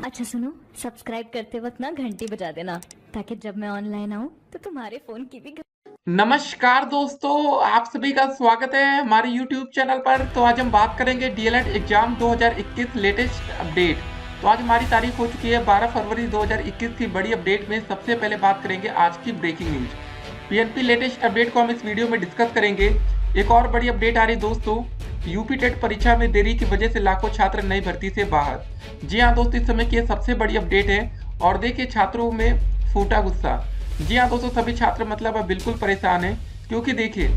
अच्छा सुनो, सब्सक्राइब करते वक्त ना घंटी बजा देना ताकि जब मैं ऑनलाइन आऊँ तो तुम्हारे फोन की भी नमस्कार दोस्तों, आप सभी का स्वागत है हमारे YouTube चैनल पर। तो आज हम बात करेंगे डीएलएड एग्जाम 2021 लेटेस्ट अपडेट। तो आज हमारी तारीख हो चुकी है 12 फरवरी 2021 की बड़ी अपडेट में सबसे पहले बात करेंगे आज की breaking news. PNP latest update को हम इस वीडियो में डिस्कस करेंगे। एक और बड़ी अपडेट आ रही दोस्तों, यूपी टेट परीक्षा में देरी की वजह से लाखों छात्र नई भर्ती से बाहर। जी हाँ दोस्तों, इस समय की सबसे बड़ी अपडेट है और देखिए छात्रों में फूटा गुस्सा। जी हाँ दोस्तों, सभी छात्र मतलब अब बिल्कुल परेशान हैं क्योंकि देखिए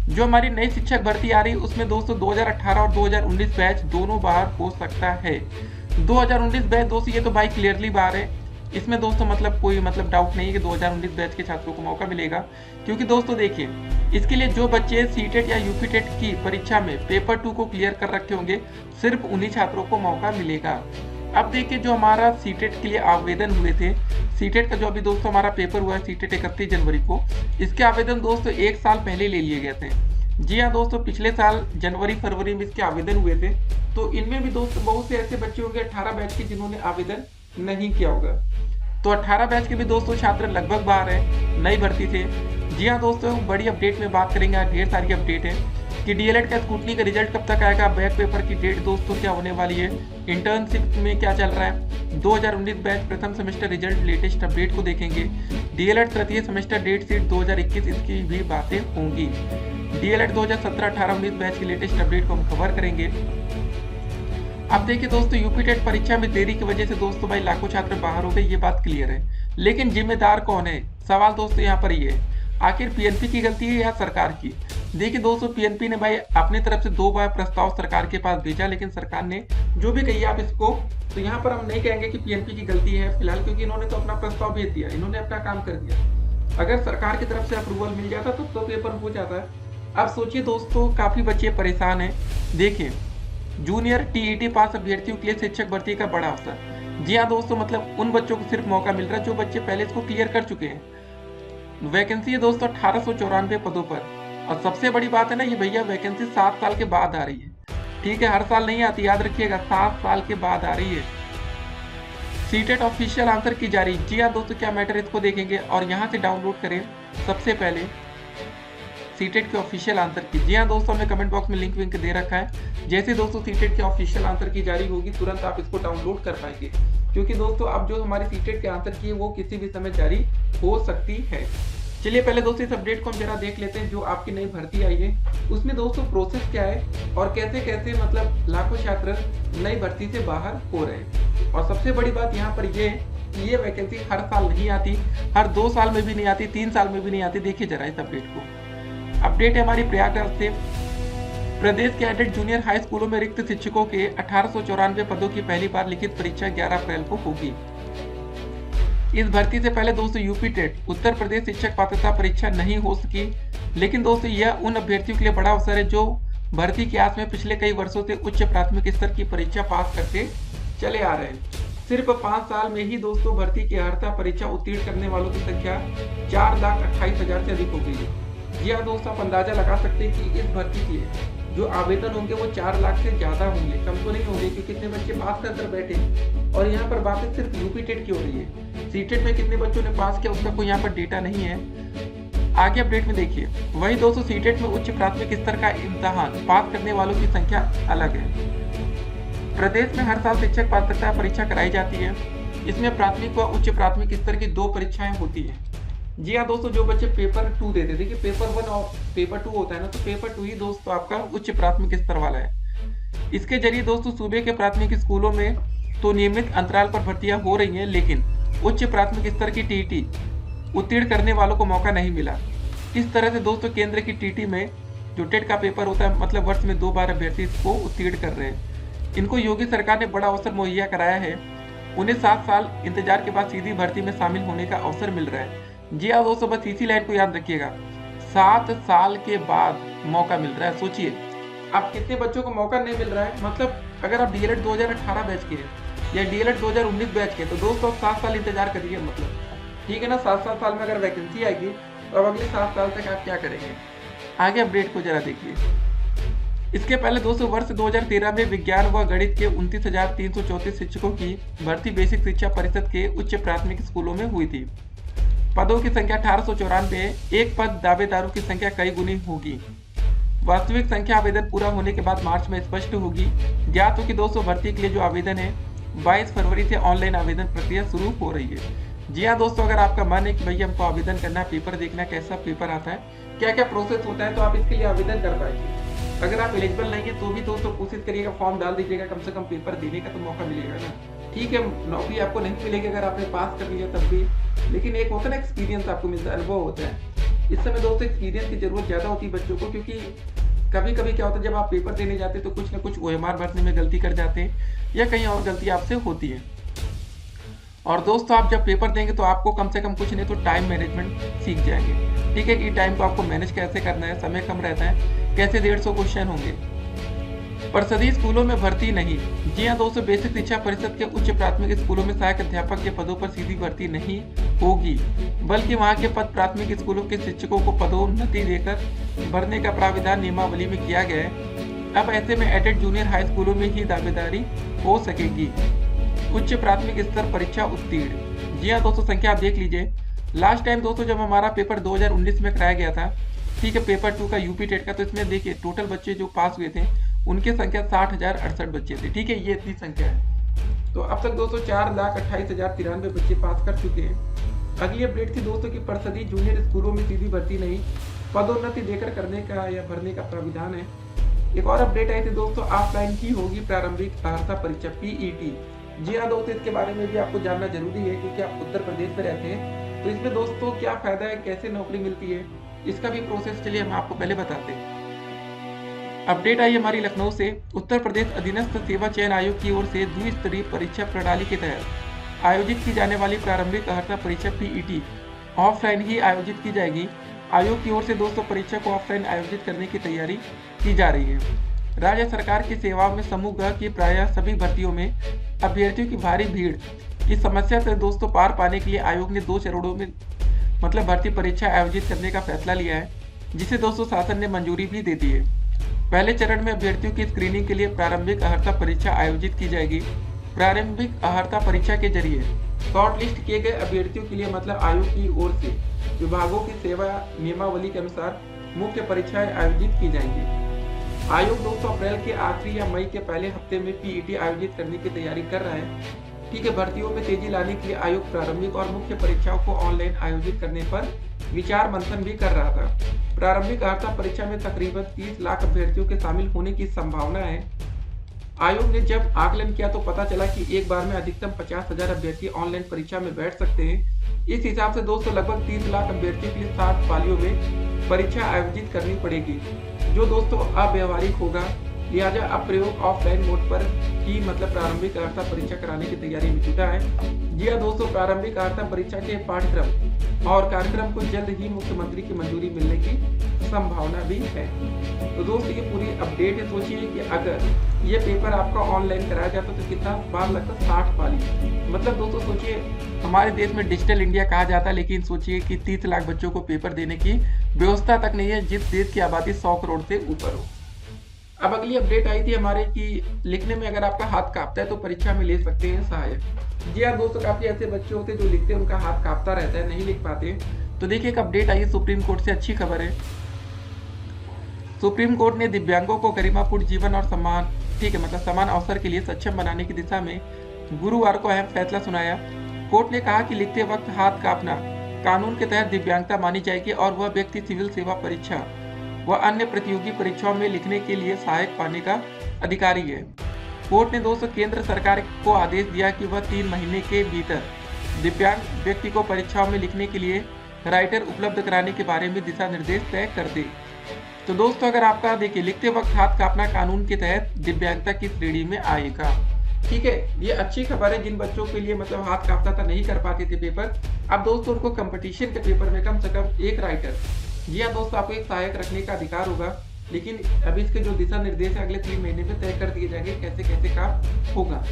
जो हमारी नई शिक्षक भर्ती आ रही है उसमें दोस्तों 2018 और 2019 बैच दोनों बाहर हो सकता है। 2019 बैच दोस्तों ये तो भाई क्लियरली बाहर है, इसमें दोस्तों मतलब कोई मतलब डाउट नहीं है कि 2019 बैच के छात्रों को मौका मिलेगा। क्योंकि दोस्तों देखिए इसके लिए जो बच्चे सीटेट या यूपीटेट की परीक्षा में पेपर 2 को क्लियर कर रखे होंगे सिर्फ उन्हीं छात्रों को मौका मिलेगा। अब देखिए जो हमारा सीटेट के लिए आवेदन हुए थे, सीटेट का जो अभी दोस्तों हमारा पेपर हुआ है सीटेट 31 जनवरी को, इसके आवेदन दोस्तों 1 साल पहले ले लिए गए थे। जी हाँ दोस्तों, पिछले साल जनवरी फरवरी में इसके आवेदन हुए थे। तो इनमें भी दोस्तों बहुत से ऐसे बच्चे होंगे 18 बैच के जिन्होंने आवेदन नहीं किया होगा। तो 18 बैच के भी दोस्तों छात्र लगभग बाहर है, नई भर्ती थे। जी हाँ दोस्तों, बड़ी अपडेट में बात करेंगे, आज ढेर सारी अपडेट है कि डीएलएड का स्कूटनी का रिजल्ट कब तक आएगा, बैक पेपर की डेट दोस्तों क्या होने वाली है, इंटर्नशिप में क्या चल रहा है, 2019 बैच प्रथम सेमेस्टर रिजल्ट लेटेस्ट अपडेट को देखेंगे। डीएलएड तृतीय सेमेस्टर डेट शीट 2021 इसकी भी बातें होंगी। डीएलएड 2017-18-19 बैच की लेटेस्ट अपडेट को हम कवर करेंगे। अब देखिए दोस्तों यूपी टेट परीक्षा में देरी की वजह से दोस्तों भाई लाखों छात्र बाहर हो गए, ये बात क्लियर है। लेकिन जिम्मेदार कौन है, सवाल दोस्तों यहाँ पर ये है, आखिर पीएनपी की गलती है या सरकार की। देखिए दोस्तों पीएनपी ने भाई अपनी तरफ से 2 बार प्रस्ताव सरकार के पास भेजा, लेकिन सरकार ने जो भी कही आप इसको, तो यहाँ पर हम नहीं कहेंगे कि पीएनपी की गलती है फिलहाल, क्योंकि इन्होंने तो अपना प्रस्ताव भेज दिया, इन्होंने अपना काम कर दिया। अगर सरकार की तरफ से अप्रूवल मिल जाता तो पेपर हो जाता है। अब सोचिए दोस्तों काफी बच्चे परेशान है। देखिए जूनियर टीईटी पास अभ्यर्थियों के लिए शिक्षक भर्ती का बड़ा अवसर। जी हाँ दोस्तों, मतलब उन बच्चों को सिर्फ मौका मिल रहा है जो बच्चे पहले इसको क्लियर कर चुके हैं। वैकेंसी है दोस्तों 1894 पदों पर। और सबसे बड़ी बात है ना ये भैया, वैकेंसी 7 साल के बाद आ रही है। ठीक है, हर साल नहीं आती, याद रखिएगा 7 साल के बाद आ रही है। सीटेट ऑफिशियल आंसर की जारी। जी हाँ दोस्तों, क्या मैटर इसको देखेंगे और यहाँ से डाउनलोड करें सबसे पहले सीटेट के ऑफिशियल आंसर की। जी हाँ दोस्तों, हमने कमेंट बॉक्स में लिंक विंक दे रखा है। जैसे दोस्तों सीटेट के ऑफिशियल आंसर की जारी होगी तुरंत आप इसको डाउनलोड कर पाएंगे, क्योंकि दोस्तों अब जो हमारी सीटेट के आंसर की है वो किसी भी समय जारी हो सकती है। चलिए पहले दोस्तों इस अपडेट को हम जरा देख लेते हैं। जो आपकी नई भर्ती आई है उसमें दोस्तों प्रोसेस क्या है और कैसे कैसे मतलब लाखों छात्र नई भर्ती से बाहर हो रहे हैं। और सबसे बड़ी बात यहाँ पर ये कि ये वैकेंसी हर साल नहीं आती, हर 2 साल में भी नहीं आती, 3 साल में भी नहीं आती। देखिए जरा इस अपडेट को। अपडेट है हमारी प्रयागराज से। प्रदेश के एडेड जूनियर हाई स्कूलों में रिक्त शिक्षकों के 1894 पदों की पहली बार लिखित परीक्षा 11 अप्रैल को होगी। इस भर्ती से पहले दोस्तों यूपी टेट उत्तर प्रदेश शिक्षक पात्रता परीक्षा नहीं हो सकी, लेकिन दोस्तों यह उन अभ्यर्थियों के लिए बड़ा अवसर है जो भर्ती के आस में पिछले कई वर्षों से उच्च प्राथमिक स्तर की परीक्षा पास करते चले आ रहे हैं। सिर्फ 5 साल में ही दोस्तों भर्ती की अर्हता परीक्षा उत्तीर्ण करने वालों की संख्या 4,28,000 से अधिक हो गई है। जी हाँ दोस्तों, आप अंदाजा लगा सकते हैं कि इस भर्ती के जो आवेदन होंगे वो 4 लाख से ज्यादा होंगे, कम तो नहीं होंगे, क्योंकि कितने बच्चे पास कर बैठे। और यहाँ पर बातें सिर्फ यूपी टेट की हो रही है, सीटेट में कितने बच्चों ने पास किया उसका कोई यहाँ पर डेटा नहीं है। आगे अपडेट में देखिए, वही दोस्तों सीटेट में उच्च प्राथमिक स्तर का इम्तहान पास करने वालों की संख्या अलग है। प्रदेश में हर साल शिक्षक पात्रता परीक्षा कराई जाती है। इसमें प्राथमिक व उच्च प्राथमिक स्तर की 2 परीक्षाएं होती है। जी हाँ दोस्तों, जो बच्चे पेपर 2 देते, देखिए पेपर 1 और पेपर 2 होता है ना, तो पेपर 2 ही दोस्तों आपका उच्च प्राथमिक स्तर वाला है। इसके जरिए दोस्तों सूबे के प्राथमिक स्कूलों में तो नियमित अंतराल पर भर्तियां हो रही हैं, लेकिन उच्च प्राथमिक स्तर की टीटी उत्तीर्ण करने वालों को मौका नहीं मिला। इस तरह से दोस्तों केंद्र की टीटी में जो टेट का पेपर होता है, मतलब वर्ष में 2 बार अभ्यर्थी इसको उत्तीर्ण कर रहे हैं। इनको योगी सरकार ने बड़ा अवसर मुहैया कराया है। उन्हें 7 साल इंतजार के बाद सीधी भर्ती में शामिल होने का अवसर मिल रहा है। जी हाँ दोस्तों, बस इसी लाइन को याद रखिएगा, 7 साल के बाद मौका मिल रहा है। सोचिए अब कितने बच्चों को मौका नहीं मिल रहा है। मतलब अगर आप डीएलएड 2018 बैच के हैं या डीएलएड 2019 बैच के, तो दोस्तों 7 साल इंतजार करिए। मतलब ठीक है ना, 7 साल में अगर वैकेंसी आएगी तो अब अगले 7 साल तक आप क्या करेंगे। आगे अपडेट को जरा देखिए। इसके पहले दोस्तों वर्ष 2013 में विज्ञान व गणित के 29,334 शिक्षकों की भर्ती बेसिक शिक्षा परिषद के उच्च प्राथमिक स्कूलों में हुई थी। पदों की संख्या 1894, एक पद दावेदारों की संख्या कई गुनी होगी। वास्तविक संख्या आवेदन पूरा होने के बाद मार्च में स्पष्ट होगी। ज्ञात हो कि दोस्तों भर्ती के लिए जो आवेदन है 22 फरवरी से ऑनलाइन आवेदन प्रक्रिया शुरू हो रही है। जी हाँ दोस्तों, अगर आपका मन है कि भैया हमको आवेदन करना है, पेपर देखना कैसा पेपर आता है, क्या क्या प्रोसेस होता है, तो आप इसके लिए आवेदन कर पाएंगे। अगर आप एलिजिबल नहीं है तो भी दोस्तों कोशिश करिएगा, फॉर्म डाल दीजिएगा, कम से कम पेपर देने का तो मौका मिलेगा ना। ठीक है, नौकरी आपको नहीं मिलेगी अगर आपने पास कर लिया तब भी, लेकिन एक होता है ना एक्सपीरियंस आपको मिलता है, अनुभव होता है। इस समय दोस्तों एक्सपीरियंस की जरूरत ज्यादा होती है बच्चों को, क्योंकि कभी कभी क्या होता है जब आप पेपर देने जाते हैं तो कुछ ना कुछ ओएमआर भरने में गलती कर जाते हैं या कहीं और गलती आपसे होती है। और दोस्तों आप जब पेपर देंगे तो आपको कम से कम कुछ नहीं तो टाइम मैनेजमेंट सीख जाएंगे। ठीक है कि टाइम को आपको मैनेज कैसे करना है, समय कम रहता है, कैसे 150 क्वेश्चन होंगे। परिषदीय स्कूलों में भर्ती नहीं। जी हाँ दोस्तों, बेसिक शिक्षा परिषद के उच्च प्राथमिक स्कूलों में सहायक अध्यापक के पदों पर सीधी भर्ती नहीं होगी, बल्कि वहां के पद प्राथमिक स्कूलों के शिक्षकों को पदोन्नति देकर भरने का प्राविधान नियमावली में किया गया है। अब ऐसे में एडेड जूनियर हाई स्कूलों में ही दावेदारी हो सकेगी। उच्च प्राथमिक स्तर परीक्षा उत्तीर्ण। जी हाँ दोस्तों, संख्या आप देख लीजिए। लास्ट टाइम दोस्तों जब हमारा पेपर 2019 में कराया गया था, ठीक है, पेपर 2 का यूपी टेट का, तो इसमें देखिए टोटल बच्चे जो पास हुए थे उनकी संख्या 60,068 बच्चे थे। ठीक है, ये इतनी संख्या है। तो अब तक दोस्तों 4,28,093 बच्चे पास कर चुके हैं। अगली अपडेट थी दोस्तों की परिषदीय जूनियर स्कूलों में सीधी भर्ती नहीं, पदोन्नति देकर करने का या भरने का प्राविधान है। एक और अपडेट आई थी दोस्तों, ऑफलाइन ही होगी प्रारंभिक अर्हता परीक्षा पीईटी। जी हाँ दोस्तों, इसके बारे में भी आपको जानना जरूरी है क्योंकि आप उत्तर प्रदेश में रहते हैं। तो इसमें दोस्तों क्या फायदा है, कैसे नौकरी मिलती है, इसका भी प्रोसेस चलिए हम आपको पहले बताते हैं। अपडेट आई हमारी लखनऊ से। उत्तर प्रदेश अधीनस्थ सेवा चयन आयोग की ओर से द्विस्तरीय परीक्षा प्रणाली के तहत आयोजित की जाने वाली प्रारंभिक अर्हता परीक्षा पीईटी ऑफलाइन ही आयोजित की जाएगी। आयोग की ओर से दोस्तों परीक्षा को ऑफलाइन आयोजित करने की तैयारी की जा रही है। राज्य सरकार की सेवाओं में समूह ग की प्रायः सभी भर्तियों में अभ्यर्थियों की भारी भीड़ की समस्या से दोस्तों पार पाने के लिए आयोग ने 2 चरणों में भर्ती परीक्षा आयोजित करने का फैसला लिया है, जिसे दोस्तों शासन ने मंजूरी भी दे दी है। पहले चरण में अभ्यर्थियों की स्क्रीनिंग के लिए प्रारंभिक अर्हता परीक्षा आयोजित की जाएगी। प्रारंभिक अर्हता परीक्षा के जरिए शॉर्टलिस्ट किए गए अभ्यर्थियों के लिए आयोग की ओर से विभागों की सेवा नियमावली के अनुसार मुख्य परीक्षाएं आयोजित की जाएंगी। आयोग 2 अप्रैल के आखिरी या मई के पहले हफ्ते में पीईटी आयोजित करने की तैयारी कर रहा है। ठीक है, भर्तियों में तेजी लाने के लिए आयोग प्रारंभिक और मुख्य परीक्षाओं को ऑनलाइन आयोजित करने पर विचार मंथन भी कर रहा था। प्रारंभिक अर्हता परीक्षा में तकरीबन 30 लाख अभ्यर्थियों के शामिल होने की संभावना है। आयोग ने जब आकलन किया तो पता चला कि एक बार में अधिकतम 50,000 अभ्यर्थी ऑनलाइन परीक्षा में बैठ सकते हैं। इस हिसाब से दोस्तों लगभग 30 लाख अभ्यर्थियों के लिए 60 पालियों में परीक्षा आयोजित करनी पड़ेगी, जो दोस्तों अव्यवहारिक होगा। लिहाजा अब प्रयोग ऑफलाइन मोड पर ही प्रारंभिक अर्हता परीक्षा कराने की तैयारी में जुटा है। जी हाँ दोस्तों, प्रारंभिक अर्हता परीक्षा के पाठ्यक्रम और कार्यक्रम को जल्द ही मुख्यमंत्री की मंजूरी मिलने की संभावना भी है। तो दोस्तों ये पूरी अपडेट है। सोचिए कि अगर ये पेपर आपका ऑनलाइन कराया जाता तो कितना बार लगता, 60 पाली। दोस्तों सोचिए, हमारे देश में डिजिटल इंडिया कहा जाता है, लेकिन सोचिए कि 30 लाख बच्चों को पेपर देने की व्यवस्था तक नहीं है, जिस देश की आबादी 100 करोड़ से ऊपर हो। अब अगली अपडेट आई थी हमारे कि लिखने में अगर आपका हाथ कांपता है तो परीक्षा में ले सकते हैं सहायक। जी हाँ दोस्तों, काफी ऐसे बच्चे होते हैं जो लिखते हैं उनका हाथ कांपता रहता है, नहीं लिख पाते। तो देखिए एक अपडेट आई है सुप्रीम कोर्ट से, अच्छी खबर है। सुप्रीम कोर्ट ने दिव्यांगों को गरिमापूर्ण जीवन और सम्मान समान अवसर के लिए सक्षम बनाने की दिशा में गुरुवार को अहम फैसला सुनाया। कोर्ट ने कहा कि लिखते वक्त हाथ कांपना कानून के तहत दिव्यांगता मानी जाएगी और वह व्यक्ति सिविल सेवा परीक्षा व अन्य प्रतियोगी परीक्षाओं में लिखने के लिए सहायक पाने का अधिकारी है। कोर्ट ने दोस्तों केंद्र सरकार को आदेश दिया कि वह 3 महीने के भीतर दिव्यांग व्यक्ति को परीक्षाओं में लिखने के लिए राइटर उपलब्ध कराने के बारे में दिशा निर्देश तय कर दे। तो दोस्तों अगर आपका देखिए लिखते वक्त हाथ कांपना कानून के तहत दिव्यांगता की श्रेणी में आएगा। ठीक है, ये अच्छी खबर है जिन बच्चों के लिए हाथ कांपता था, नहीं कर पाते थे पेपर। अब दोस्तों उनको कंपटीशन के पेपर में कम से कम एक राइटर, जी हाँ दोस्तों, आपको एक सहायक रखने का अधिकार होगा। लेकिन अभी इसके जो दिशा निर्देश है अगले 3 महीने में तय कर दिए जाएंगे कैसे कैसे काम होगा।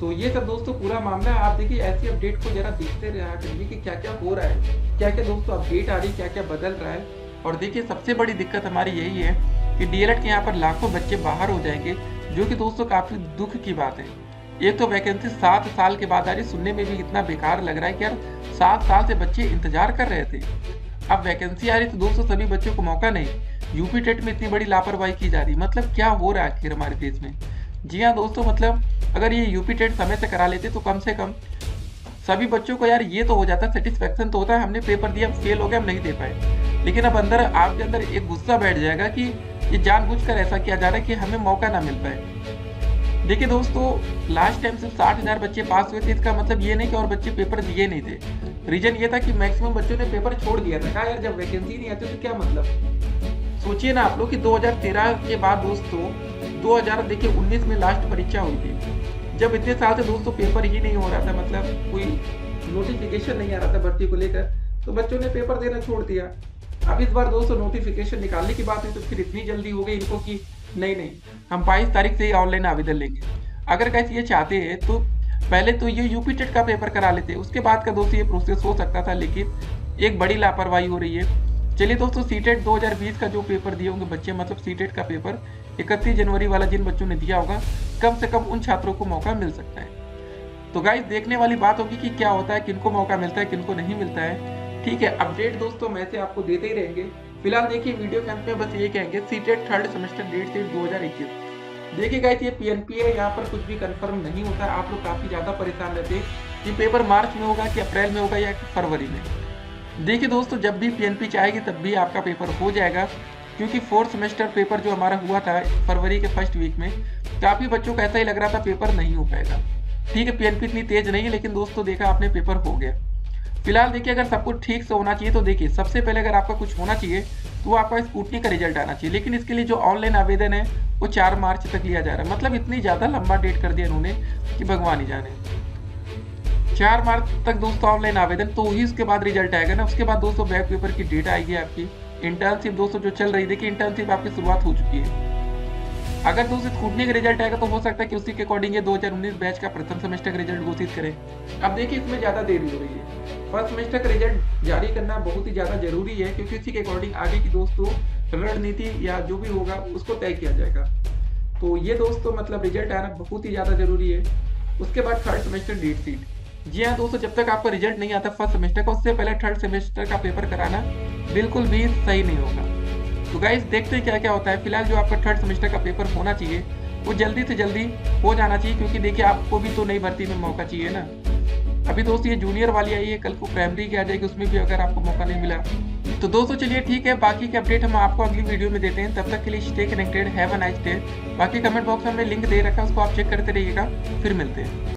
तो ये सब दोस्तों पूरा मामला है। आप देखिए ऐसी अपडेट को जरा देखते रहा करिए कि क्या क्या हो रहा है, क्या क्या दोस्तों अपडेट आ रही, क्या क्या बदल रहा है। और देखिए सबसे बड़ी दिक्कत हमारी यही है कि डीएलएड के यहाँ पर लाखों बच्चे बाहर हो जाएंगे, जो कि दोस्तों काफी दुख की बात है। एक तो वैकेंसी 7 साल के बाद आ रही, सुनने में भी इतना बेकार लग रहा है कि यार 7 साल से बच्चे इंतजार कर रहे थे, अब वैकेंसी आ रही तो दोस्तों सभी बच्चों को मौका नहीं। यूपी टेट में इतनी बड़ी लापरवाही की जा रही, मतलब क्या हो रहा है आखिर हमारे देश में। जी हाँ दोस्तों, मतलब अगर ये यूपी टेट समय से करा लेते तो कम से कम सभी बच्चों को यार ये तो हो जाता, सेटिस्फेक्शन तो होता है, हमने पेपर दिया, हम फेल हो गए, हम नहीं दे पाए। लेकिन अब अंदर आपके अंदर एक गुस्सा बैठ जाएगा कि ये जानबूझकर ऐसा किया जा रहा है कि हमें मौका ना मिल पाए। देखिए दोस्तों, लास्ट टाइम सिर्फ 60,000 बच्चे पास हुए थे, इसका मतलब ये नहीं कि और बच्चे पेपर दिए नहीं थे। रीजन ये था कि मैक्सिमम बच्चों ने पेपर छोड़ दिया था। कहा यार जब वैकेंसी नहीं आती तो क्या मतलब। सोचिए ना आप लोग कि 2013 के बाद दोस्तों 2019 में लास्ट परीक्षा हुई थी, जब इतने साल से दोस्तों पेपर ही नहीं हो रहा था, मतलब कोई नोटिफिकेशन नहीं आ रहा था भर्ती को लेकर, तो बच्चों ने पेपर देना छोड़ दिया। अब इस बार दोस्तों नोटिफिकेशन निकालने की बात हुई तो फिर इतनी जल्दी हो गई इनको कि नहीं हम 22 तारीख से ही ऑनलाइन आवेदन लेंगे। अगर कैसे ये चाहते हैं तो पहले तो ये यूपी टेट का पेपर करा लेते, उसके बाद का दोस्तों ये प्रोसेस हो सकता था, लेकिन एक बड़ी लापरवाही हो रही है। चलिए दोस्तों, सीटेट 2020 का जो पेपर दिए होंगे बच्चे, मतलब सीटेट का पेपर 31 जनवरी वाला जिन बच्चों ने दिया होगा, कम से कम उन छात्रों को मौका मिल सकता है। तो गाइस देखने वाली बात होगी कि क्या होता है, किनको मौका मिलता है, किनको नहीं मिलता है। ठीक है, अपडेट दोस्तों हम ऐसे आपको देते ही रहेंगे। फिलहाल देखिए वीडियो के अंत में बस ये कहेंगे, CTET third semester date sheet 2021। देखिए गाइस ये पीएनपी है, यहाँ पर कुछ भी कंफर्म नहीं होता है। आप लोग काफी ज्यादा परेशान रहते हैं कि पेपर मार्च में होगा कि अप्रैल में होगा या फरवरी में। देखिए दोस्तों, जब भी पीएनपी चाहेगी तब भी आपका पेपर हो जाएगा, क्योंकि 4th सेमेस्टर पेपर जो हमारा हुआ था फरवरी के फर्स्ट वीक में, काफी बच्चों को ऐसा ही लग रहा था पेपर नहीं हो पाएगा। ठीक है, पीएनपी इतनी तेज नहीं है, लेकिन दोस्तों देखा आपने पेपर हो गया। फिलहाल देखिए अगर सब कुछ ठीक से होना चाहिए तो देखिए सबसे पहले अगर आपका कुछ होना चाहिए तो आपका स्कूटनी का रिजल्ट आना चाहिए, लेकिन इसके लिए जो ऑनलाइन आवेदन है वो 4 मार्च तक लिया जा रहा है। मतलब इतनी ज्यादा लंबा डेट कर दिया इन्होंने कि भगवान ही जाने। 4 मार्च तक दोस्तों ऑनलाइन आवेदन, तो ही उसके बाद रिजल्ट आएगा ना। उसके बाद दोस्तों बैक पेपर की डेट आएगी आपकी। इंटर्नशिप दोस्तों जो चल रही, देखिए इंटर्नशिप आपकी शुरुआत हो चुकी है। अगर दोस्तों स्कूटनी का रिजल्ट आएगा तो हो सकता है कि उसी के अकॉर्डिंग ये 2019 बैच का प्रथम सेमेस्टर का रिजल्ट घोषित करें। अब देखिए इसमें ज्यादा देरी हो रही है, फर्स्ट सेमेस्टर का रिजल्ट जारी करना बहुत ही ज्यादा जरूरी है, क्योंकि इसी के अकॉर्डिंग आगे की दोस्तों रणनीति या जो भी होगा उसको तय किया जाएगा। तो ये दोस्तों मतलब रिजल्ट आना बहुत ही ज्यादा जरूरी है। उसके बाद थर्ड सेमेस्टर डेट शीट। जी हाँ दोस्तों, जब तक आपका रिजल्ट नहीं आता फर्स्ट सेमेस्टर का, उससे पहले थर्ड सेमेस्टर का पेपर कराना बिल्कुल भी सही नहीं होगा। तो गाइस देखते हैं क्या क्या होता है। फिलहाल जो आपका थर्ड सेमेस्टर का पेपर होना चाहिए वो जल्दी से जल्दी हो जाना चाहिए, क्योंकि देखिए आपको भी तो नई भर्ती में मौका चाहिए ना। अभी दोस्तों ये जूनियर वाली आई है, कल को प्राइमरी की आ जाएगी, उसमें भी अगर आपको मौका नहीं मिला तो दोस्तों चलिए ठीक है, बाकी के अपडेट हम आपको अगली वीडियो में देते हैं। तब तक के लिए stay connected, have a nice day. बाकी कमेंट बॉक्स में हमने लिंक दे रखा है, उसको आप चेक करते रहिएगा। फिर मिलते हैं।